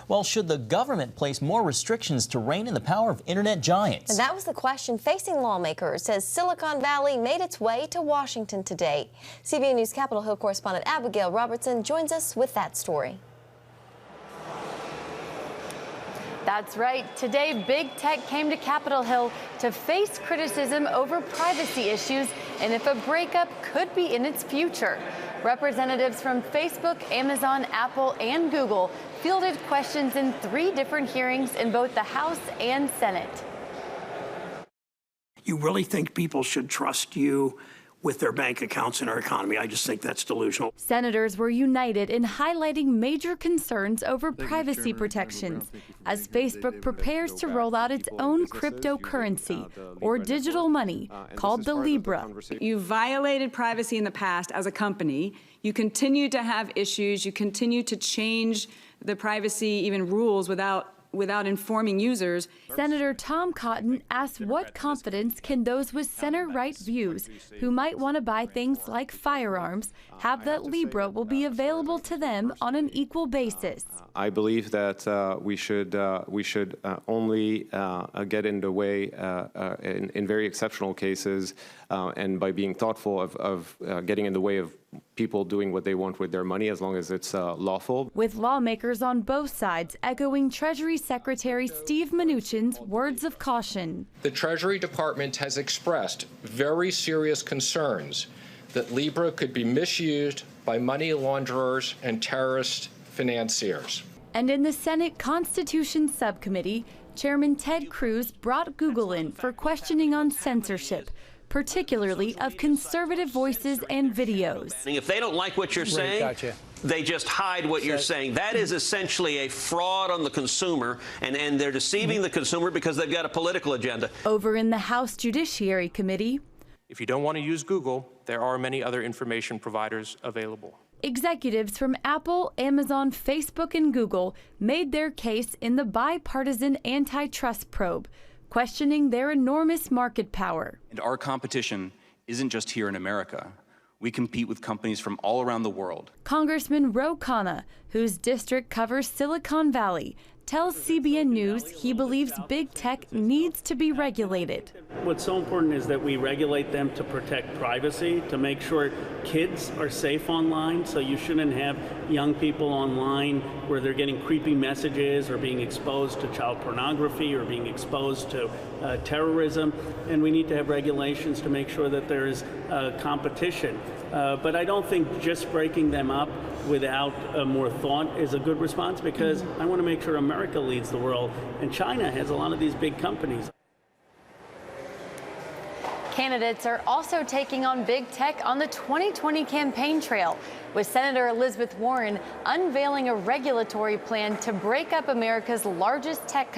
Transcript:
Well, should the government place more restrictions to rein in the power of internet giants? And that was the question facing lawmakers as Silicon Valley made its way to Washington today. CBN News Capitol Hill correspondent Abigail Robertson joins us with that story. That's right. Today, big tech came to Capitol Hill to face criticism over privacy issues and if a breakup could be in its future. Representatives from Facebook, Amazon, Apple, and Google fielded questions in 3 different hearings in both the House and Senate. You really think people should trust you with their bank accounts in our economy? I just think that's delusional. Senators were united in highlighting major concerns over privacy protections as Facebook prepares to roll out its own cryptocurrency or digital money called the Libra. You violated privacy in the past as a company. You continue to have issues. You continue to change the privacy even rules without informing users. Senator Tom Cotton asked what confidence can those with center-right views who might want to buy things like firearms have that Libra will be available to them on an equal basis. I believe that we should only get in the way in very exceptional cases and by being thoughtful of getting in the way of people doing what they want with their money as long as it's lawful. With lawmakers on both sides echoing Treasury Secretary Steve Mnuchin's words of caution. The Treasury Department has expressed very serious concerns that Libra could be misused by money launderers and terrorist financiers. And in the Senate Constitution Subcommittee, Chairman Ted Cruz brought Google in for questioning on censorship, particularly of conservative voices and videos. If they don't like what you're saying, they just hide what you're saying. That is essentially a fraud on the consumer, and they're deceiving the consumer because they've got a political agenda. Over in the House Judiciary Committee, if you don't want to use Google, there are many other information providers available. executives from Apple, Amazon, Facebook, and Google made their case in the bipartisan antitrust probe, questioning their enormous market power. And our competition isn't just here in America. We compete with companies from all around the world. Congressman Ro Khanna, whose district covers Silicon Valley, tells CBN News he believes big tech needs to be regulated. What's so important is that we regulate them to protect privacy, to make sure kids are safe online, so you shouldn't have young people online where they're getting creepy messages or being exposed to child pornography or being exposed to terrorism. And we need to have regulations to make sure that there is competition. But I don't think just breaking them up without more thought is a good response, because I want to make sure America leads the world, and China has a lot of these big companies. Candidates are also taking on big tech on the 2020 campaign trail, with Senator Elizabeth Warren unveiling a regulatory plan to break up America's largest tech company.